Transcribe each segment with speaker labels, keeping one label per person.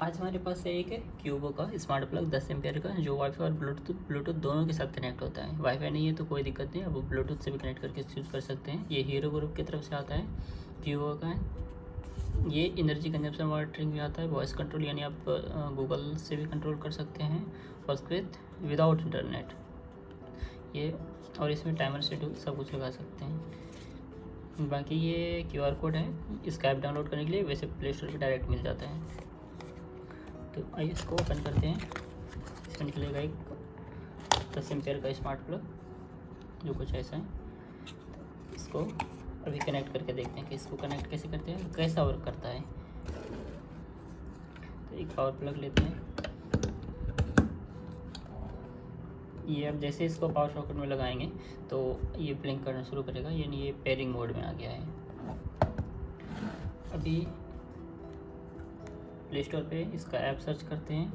Speaker 1: आज हमारे पास है एक क्यूबो का स्मार्ट प्लग 10 एम्पियर का, जो वाईफाई और ब्लूटूथ दोनों के साथ कनेक्ट होता है। वाईफाई नहीं है तो कोई दिक्कत नहीं, अब ब्लूटूथ से भी कनेक्ट करके यूज़ कर सकते हैं। ये हीरो ग्रुप की तरफ से आता है, क्यूबो का है। ये एनर्जी कंजप्शन मॉनिटरिंग भी आता है, वॉइस कंट्रोल, यानी आप गूगल से भी कंट्रोल कर सकते हैं, और उसके विदाउट इंटरनेट ये, और इसमें टाइमर शेड्यूल सब कुछ लगा सकते हैं। बाकी ये QR कोड है, इसका ऐप डाउनलोड करने के लिए वैसे प्ले स्टोर पर डायरेक्ट मिल जाता है। तो आइए इसको ओपन करते हैं। इसमें निकलेगा एक 10 एम्पियर का स्मार्ट प्लग, जो कुछ ऐसा है। इसको अभी कनेक्ट करके देखते हैं कि इसको कनेक्ट कैसे करते हैं, कैसा वर्क करता है। तो एक पावर प्लग लेते हैं। ये अब जैसे इसको पावर सॉकेट में लगाएंगे तो ये ब्लिंक करना शुरू करेगा, यानी ये पेयरिंग मोड में आ गया है। अभी प्ले स्टोर पे इसका ऐप सर्च करते हैं।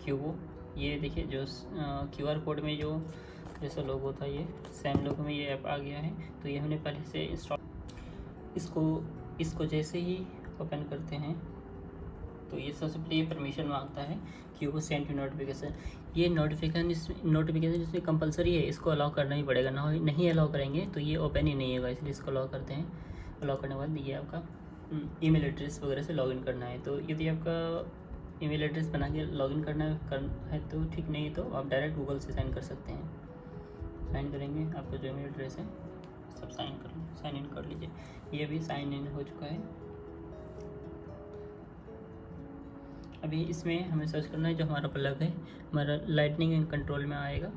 Speaker 1: क्यूबो, ये देखिए जो QR कोड में जो जैसा लोगो था, ये सेम लोगो में ये ऐप आ गया है। तो ये हमने पहले से इंस्टॉल, इसको जैसे ही ओपन करते हैं तो ये सबसे पहले ये परमिशन मांगता है, क्यूबो सेंड टू नोटिफिकेशन। ये नोटिफिकेशन इसमें कंपलसरी है, इसको अलाउ करना ही पड़ेगा, ना नहीं अलाउ करेंगे तो ये ओपन ही नहीं होगा, इसलिए इसको अलाउ करते हैं। अलाउ करने के बाद ये आपका ईमेल एड्रेस वगैरह से लॉगिन करना है। तो यदि आपका ईमेल एड्रेस बना के लॉगिन करना है तो ठीक, नहीं है तो आप डायरेक्ट गूगल से साइन कर सकते हैं। साइन करेंगे, आपका जो ईमेल एड्रेस है सब साइन इन कर लीजिए। ये भी साइन इन हो चुका है। अभी इसमें हमें सर्च करना है जो हमारा प्लग है, हमारा लाइटनिंग एंड कंट्रोल में आएगा।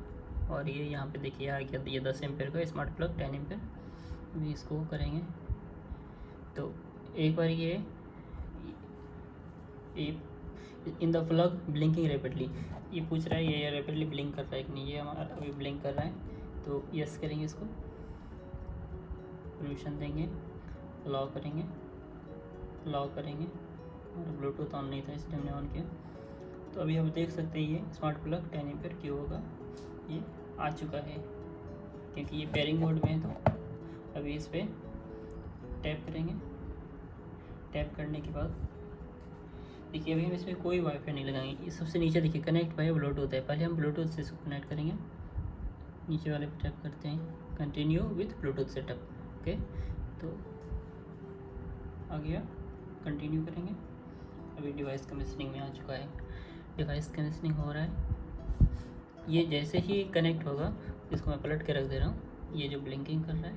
Speaker 1: और ये यहाँ पे देखिए आ गया, ये 10 एम्पियर का स्मार्ट प्लग 10 एम्पियर। अभी इसको करेंगे तो एक बार ये in the plug blinking rapidly, ये पूछ रहा है ये रैपिडली ब्लिंक कर रहा है कि नहीं। ये हमारा अभी ब्लिंक कर रहा है, तो यस करेंगे, इसको परमिशन देंगे, अलाउ करेंगे। और ब्लूटूथ ऑन नहीं था इसलिए हमने ऑन किया। तो अभी हम देख सकते हैं ये स्मार्ट प्लग 10 एम्पियर क्यों होगा, ये आ चुका है क्योंकि ये पेयरिंग मोड में है। तो अभी इस पर टैप करेंगे। टैप करने के बाद देखिए अभी हम इसमें कोई वाईफाई नहीं लगाएंगे। सबसे नीचे देखिए कनेक्ट बाय ब्लूटूथ है, पहले हम ब्लूटूथ से इसको कनेक्ट करेंगे। नीचे वाले पे टैप करते हैं, continue with Bluetooth setup. Okay, तो आ गया, कंटिन्यू करेंगे। अभी डिवाइस कमीशनिंग में आ चुका है, डिवाइस कमीशनिंग हो रहा है। ये जैसे ही कनेक्ट होगा, इसको मैं पलट के रख दे रहा हूँ। ये जो ब्लिंकिंग कर रहा है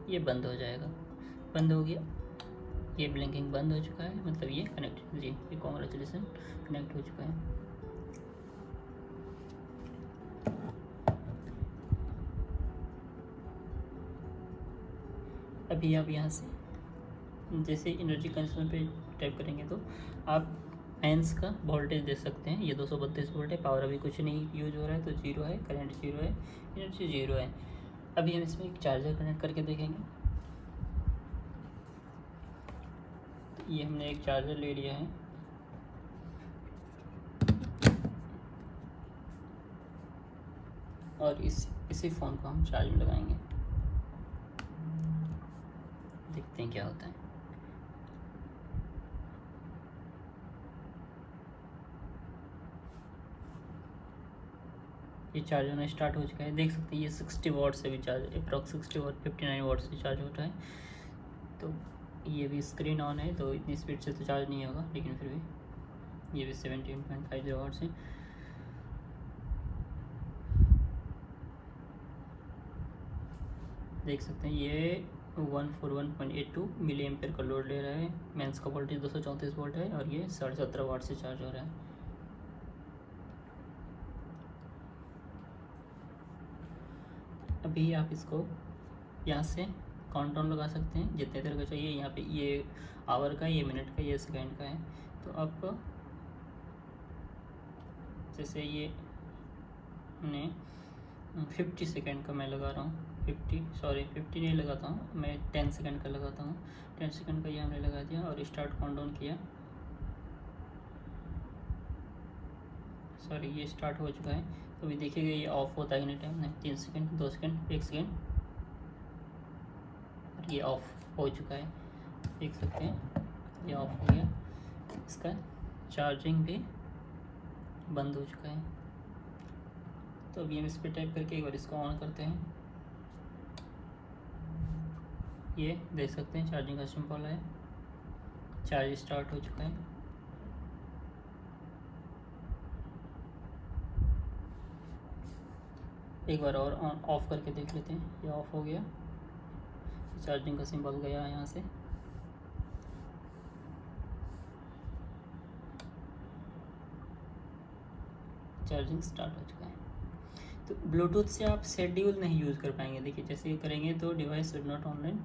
Speaker 1: ये बंद हो जाएगा, बंद हो गया, ये ब्लिंकिंग बंद हो चुका है, मतलब ये कनेक्ट, जी ये कॉन्ग्रेचुलेसन कनेक्ट हो चुका है। अभी आप यहाँ से जैसे एनर्जी कंजप्शन पे टाइप करेंगे तो आप फैंस का वोल्टेज दे सकते हैं। ये 232 वोल्ट है, पावर अभी कुछ नहीं यूज हो रहा है तो जीरो है, करंट जीरो है, एनर्जी जीरो है। अभी हम इसमें एक चार्जर कनेक्ट करके देखेंगे। ये हमने एक चार्जर ले लिया है, और इसी फ़ोन को हम चार्ज में लगाएंगे, देखते हैं क्या होता है। ये चार्ज होना स्टार्ट हो चुका है, देख सकते हैं ये 60 वाट से भी चार्ज, अप्रॉक्स 60 वाट 59 वाट से चार्ज होता है। तो ये भी स्क्रीन ऑन है तो इतनी स्पीड से तो चार्ज नहीं होगा, लेकिन फिर भी ये भी 17.50 वाट से। देख सकते हैं ये 141.82 मिली एम्पियर का लोड ले रहा है। मेंस का वोल्टेज 234 वोल्ट है और ये 17.5 वाट से चार्ज हो रहा है। अभी आप इसको यहाँ से काउंटडाउन लगा सकते हैं जितने देर का चाहिए। यहाँ पे ये आवर का, ये मिनट का, ये सेकेंड का है। तो आप जैसे ये ने 50 सेकेंड का मैं लगा रहा हूँ, 50 नहीं लगाता हूँ मैं, 10 सेकेंड का लगाता हूँ। 10 सेकेंड का ये हमने लगा दिया और स्टार्ट काउंटडाउन किया। सॉरी, ये स्टार्ट हो चुका है। तो अभी देखिएगा ये ऑफ होता है कि नहीं टाइम, नहीं, 3 सेकेंड, 2 सेकेंड, 1 सेकेंड, और ये ऑफ। हो चुका है, देख सकते हैं ये ऑफ हो गया। इसका चार्जिंग भी बंद हो चुका है। तो अभी हम इस पर टैप करके एक बार इसको ऑन करते हैं। ये देख सकते हैं चार्जिंग का सिंबल है, चार्ज स्टार्ट हो चुका है। एक बार और ऑन ऑफ करके देख लेते हैं, ये ऑफ हो गया, चार्जिंग का सिंबल गया है यहाँ से। चार्जिंग स्टार्ट हो चुका है। तो ब्लूटूथ से आप शेड्यूल नहीं यूज़ कर पाएंगे। देखिए जैसे ये करेंगे तो device is not online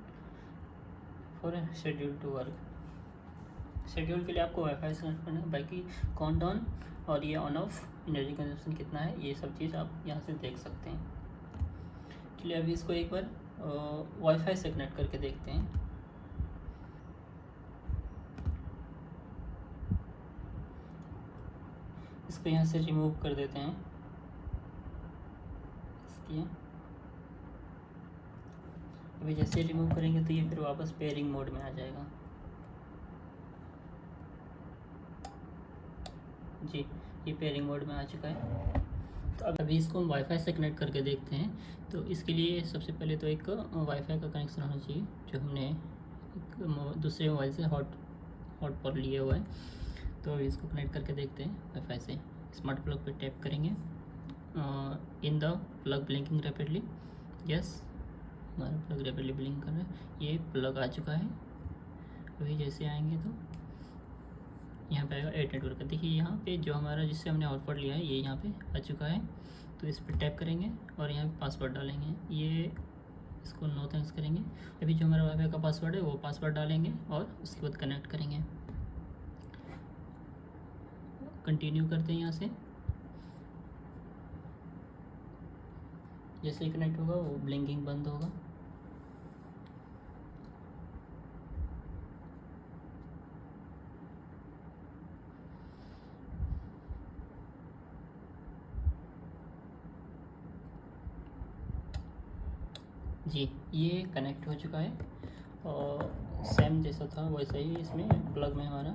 Speaker 1: for schedule to work. Schedule के लिए आपको वाईफाई सेलेक्ट करना है, बाकी काउंटडाउन और ये ऑन ऑफ एनर्जी कंजप्शन कितना है ये सब चीज़ आप यहाँ से देख सकते हैं। चलिए अभी इसको एक बार वाईफाई से कनेक्ट करके देखते हैं। इसको यहाँ से रिमूव कर देते हैं। इसकी अभी जैसे रिमूव करेंगे तो ये फिर वापस पेयरिंग मोड में आ जाएगा। जी ये पेयरिंग मोड में आ चुका है। तो अभी इसको हम वाईफाई से कनेक्ट करके देखते हैं। तो इसके लिए सबसे पहले तो एक वाईफाई का कनेक्शन होना चाहिए, जो हमने एक दूसरे मोबाइल से हॉटस्पॉट लिया हुआ है। तो अभी इसको कनेक्ट करके देखते हैं वाईफाई से। स्मार्ट प्लग पे टैप करेंगे, in the plug blinking rapidly. Yes, हमारा प्लग रैपिडली ब्लिंक कर रहा है, ये प्लग आ चुका है। अभी जैसे आएंगे तो यहाँ पे आएगा एड नेटवर्क। देखिए यहाँ पे जो हमारा जिससे हमने हॉटस्पॉट लिया है ये यहाँ पे आ चुका है। तो इस पर टैप करेंगे और यहाँ पे पासवर्ड डालेंगे। ये इसको नो थैंक्स करेंगे। अभी जो हमारा वाईफाई का पासवर्ड है वो पासवर्ड डालेंगे और उसके बाद कनेक्ट करेंगे। कंटिन्यू करते हैं यहाँ से। जैसे ही कनेक्ट होगा वो ब्लिंकिंग बंद होगा। जी ये कनेक्ट हो चुका है और सेम जैसा था वैसा ही इसमें प्लग में हमारा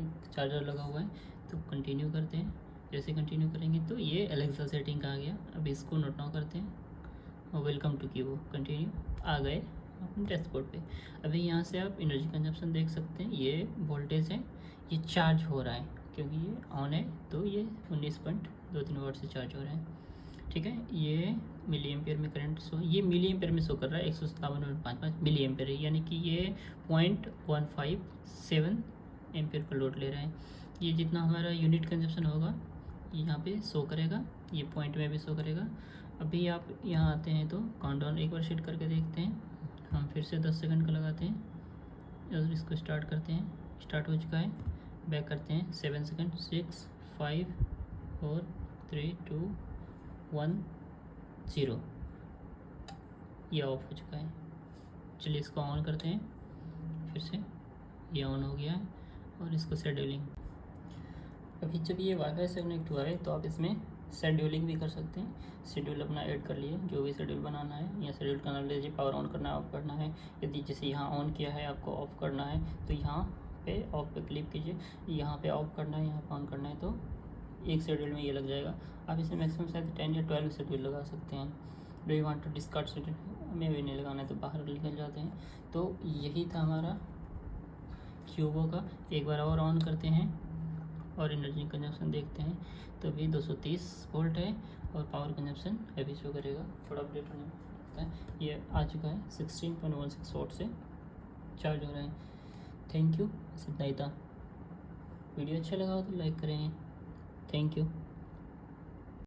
Speaker 1: एक चार्जर लगा हुआ है। तो कंटिन्यू करते हैं। जैसे कंटिन्यू करेंगे तो ये एलेक्सा सेटिंग का आ गया। अब इसको नोट डाउन करते हैं और वेलकम टू कीबोर्ड, कंटिन्यू आ गए अपने डैशबोर्ड पे। अभी यहाँ से आप एनर्जी कंजप्शन देख सकते हैं। ये वोल्टेज है, ये चार्ज हो रहा है क्योंकि ये ऑन है तो ये 19.23 वाट से चार्ज हो रहा है। ठीक है, ये मिली एम्पेयर में करंट शो, ये मिली एम्पेयर में शो कर रहा है 157.55 मिली एम्पेयर है, यानी कि ये 0.157 एम्पेयर का लोड ले रहा है। ये जितना हमारा यूनिट कंजप्शन होगा यहाँ पे शो करेगा, ये पॉइंट में भी शो करेगा। अभी आप यहाँ आते हैं तो काउंटडाउन एक बार सेट करके देखते हैं। हम फिर से 10 सेकंड का लगाते हैं और इसको स्टार्ट करते हैं। स्टार्ट हो चुका है। बैक करते हैं 7 सेकंड, 6 5 4 3 2 1 0। ये ऑफ हो चुका है। चलिए इसको ऑन करते हैं फिर से। ये ऑन हो गया है और इसको शेड्यूलिंग। अभी जब ये वाईफाई से कनेक्ट हुआ है तो आप इसमें शेड्यूलिंग भी कर सकते हैं। शेड्यूल अपना ऐड कर लिए, जो भी शेड्यूल बनाना है या शेड्यूल करना लीजिए। पावर ऑन करना है, ऑफ करना है। यदि जैसे यहाँ ऑन किया है आपको ऑफ करना है तो यहाँ पे ऑफ पे क्लिक कीजिए। यहाँ पे ऑफ करना है, यहाँ पे ऑन करना है, तो एक शेड्यूल में ये लग जाएगा। आप इसे मैक्सिमम शायद 10 या 12 शेड्यूल लगा सकते हैं। Do you want to discard schedule, हमें भी नहीं लगाना है तो बाहर निकल जाते हैं। तो यही था हमारा क्यूबो का। एक बार और ऑन करते हैं और एनर्जी कंजप्शन देखते हैं। तो अभी 230 वोल्ट है और पावर कंजप्शन अभी शो करेगा। थोड़ा अपडेट होने लगता है। ये आ चुका है 16.16 वोल्ट से चार्ज हो रहा है। थैंक यू, इतना ही था। वीडियो अच्छा लगा हो तो लाइक करें। Thank you.